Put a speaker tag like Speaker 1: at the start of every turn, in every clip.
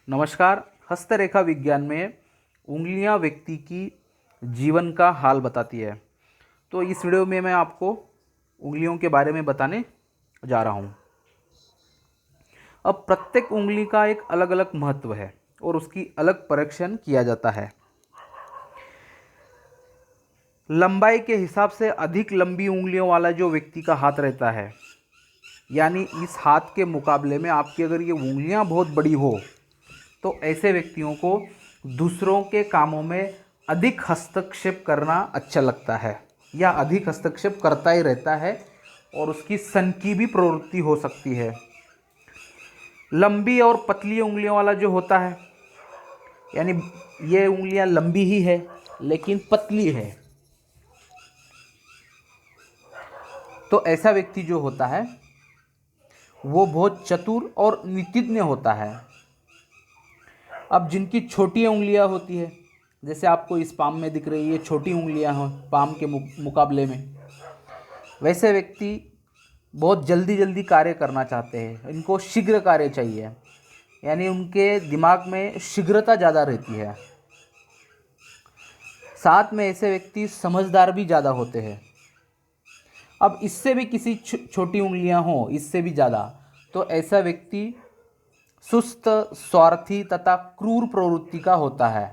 Speaker 1: नमस्कार। हस्तरेखा विज्ञान में उंगलियां व्यक्ति की जीवन का हाल बताती है। तो इस वीडियो में मैं आपको उंगलियों के बारे में बताने जा रहा हूं। अब प्रत्येक उंगली का एक अलग अलग महत्व है और उसकी अलग परीक्षण किया जाता है। लंबाई के हिसाब से अधिक लंबी उंगलियों वाला जो व्यक्ति का हाथ रहता है, यानी इस हाथ के मुकाबले में आपकी अगर ये उंगलियां बहुत बड़ी हो तो ऐसे व्यक्तियों को दूसरों के कामों में अधिक हस्तक्षेप करना अच्छा लगता है या अधिक हस्तक्षेप करता ही रहता है और उसकी सन की भी प्रवृत्ति हो सकती है। लंबी और पतली उंगलियों वाला जो होता है, यानी ये उंगलियां लंबी ही है लेकिन पतली है, तो ऐसा व्यक्ति जो होता है वो बहुत चतुर और नीतिज्ञ होता है। अब जिनकी छोटी उंगलियां होती है, जैसे आपको इस पाम में दिख रही है, छोटी उंगलियां हैं पाम के मुकाबले में, वैसे व्यक्ति बहुत जल्दी जल्दी कार्य करना चाहते हैं। इनको शीघ्र कार्य चाहिए, यानी उनके दिमाग में शीघ्रता ज़्यादा रहती है। साथ में ऐसे व्यक्ति समझदार भी ज़्यादा होते हैं। अब इससे भी किसी छोटी उंगलियां हों, इससे भी ज़्यादा, तो ऐसा व्यक्ति सुस्त, स्वार्थी तथा क्रूर प्रवृत्ति का होता है।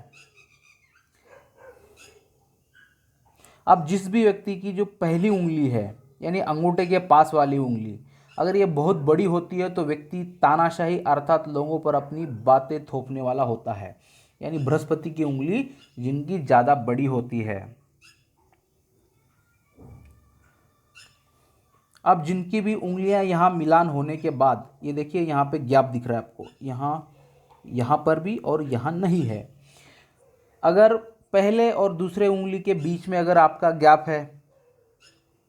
Speaker 1: अब जिस भी व्यक्ति की जो पहली उंगली है, यानी अंगूठे के पास वाली उंगली, अगर ये बहुत बड़ी होती है तो व्यक्ति तानाशाही अर्थात लोगों पर अपनी बातें थोपने वाला होता है, यानी बृहस्पति की उंगली जिनकी ज़्यादा बड़ी होती है। अब जिनकी भी उंगलियां यहाँ मिलान होने के बाद, ये देखिए यहाँ पे गैप दिख रहा है आपको, यहाँ पर भी और यहाँ नहीं है। अगर पहले और दूसरे उंगली के बीच में अगर आपका गैप है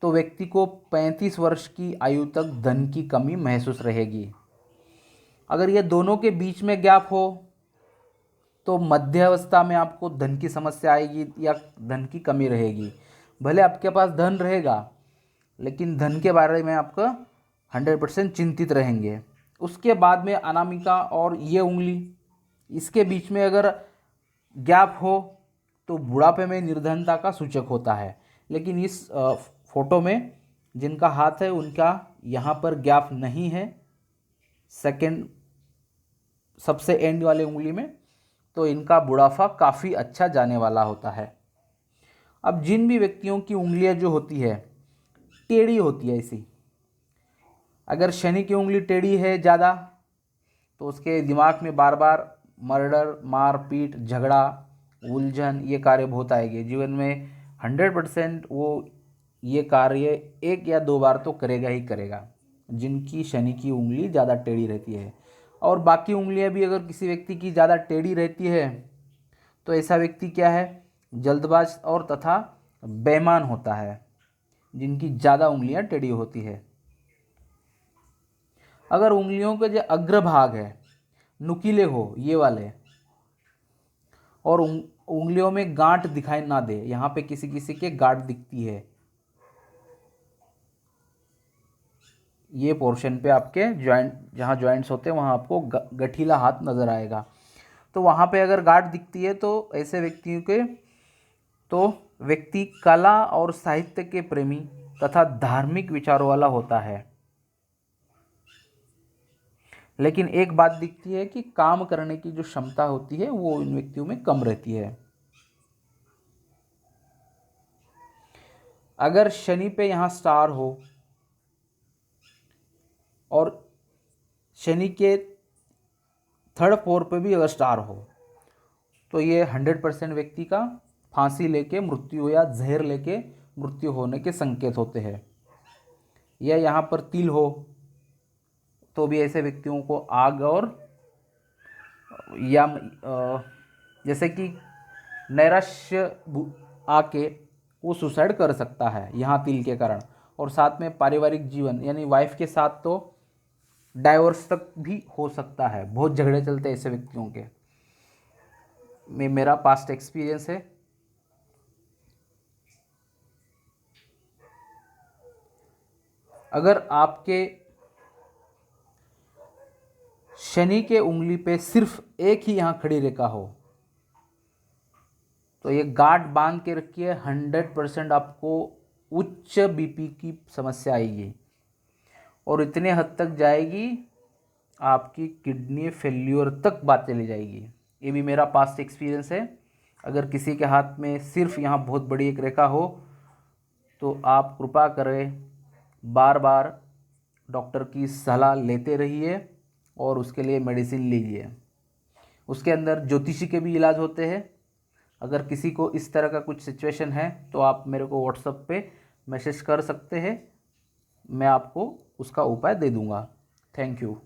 Speaker 1: तो व्यक्ति को 35 वर्ष की आयु तक धन की कमी महसूस रहेगी। अगर ये दोनों के बीच में गैप हो तो मध्यावस्था में आपको धन की समस्या आएगी या धन की कमी रहेगी। भले आपके पास धन रहेगा लेकिन धन के बारे में आपका 100% चिंतित रहेंगे। उसके बाद में अनामिका और ये उंगली, इसके बीच में अगर गैप हो तो बुढ़ापे में निर्धनता का सूचक होता है। लेकिन इस फोटो में जिनका हाथ है उनका यहाँ पर गैप नहीं है, सेकंड सबसे एंड वाले उंगली में, तो इनका बुढ़ापा काफ़ी अच्छा जाने वाला होता है। अब जिन भी व्यक्तियों की उंगलियां जो होती है टेढ़ी होती है ऐसी, अगर शनि की उंगली टेढ़ी है ज़्यादा तो उसके दिमाग में बार बार मर्डर, मार पीट, झगड़ा, उलझन, ये कार्य बहुत आएंगे। जीवन में 100% वो ये कार्य एक या दो बार तो करेगा ही करेगा, जिनकी शनि की उंगली ज़्यादा टेढ़ी रहती है। और बाकी उंगलियां भी अगर किसी व्यक्ति की ज़्यादा टेढ़ी रहती है तो ऐसा व्यक्ति क्या है, जल्दबाज और तथा बेईमान होता है, जिनकी ज़्यादा उंगलियां टेढ़ी होती है। अगर उंगलियों के जो अग्रभाग है नुकीले हो, ये वाले, और उंगलियों में गांठ दिखाई ना दे, यहाँ पे किसी किसी के गांठ दिखती है, ये पोर्शन पे आपके जॉइंट, जहाँ जॉइंट्स होते हैं वहाँ आपको गठीला हाथ नज़र आएगा। तो वहाँ पे अगर गांठ दिखती है तो ऐसे व्यक्तियों के, तो व्यक्ति कला और साहित्य के प्रेमी तथा धार्मिक विचारों वाला होता है। लेकिन एक बात दिखती है कि काम करने की जो क्षमता होती है वो इन व्यक्तियों में कम रहती है। अगर शनि पे यहाँ स्टार हो और शनि के थर्ड फ्लोर पे भी अगर स्टार हो तो ये 100% व्यक्ति का फांसी लेके मृत्यु या जहर लेके मृत्यु होने के संकेत होते हैं। या यहाँ पर तिल हो तो भी ऐसे व्यक्तियों को आग और या जैसे कि नैराश्य आके वो सुसाइड कर सकता है यहाँ तिल के कारण। और साथ में पारिवारिक जीवन, यानी वाइफ के साथ तो डाइवोर्स तक भी हो सकता है, बहुत झगड़े चलते हैं ऐसे व्यक्तियों के। मेरा पास्ट एक्सपीरियंस है। अगर आपके शनि के उंगली पे सिर्फ एक ही यहाँ खड़ी रेखा हो तो ये गांठ बांध के रखिए, 100% आपको उच्च बीपी की समस्या आएगी और इतने हद तक जाएगी आपकी किडनी फेल्यूर तक बात चली जाएगी। ये भी मेरा पास्ट एक्सपीरियंस है। अगर किसी के हाथ में सिर्फ यहाँ बहुत बड़ी एक रेखा हो तो आप कृपा करें बार बार डॉक्टर की सलाह लेते रहिए और उसके लिए मेडिसिन लीजिए। उसके अंदर ज्योतिषी के भी इलाज होते हैं। अगर किसी को इस तरह का कुछ सिचुएशन है तो आप मेरे को व्हाट्सएप पे मैसेज कर सकते हैं, मैं आपको उसका उपाय दे दूँगा। Thank you.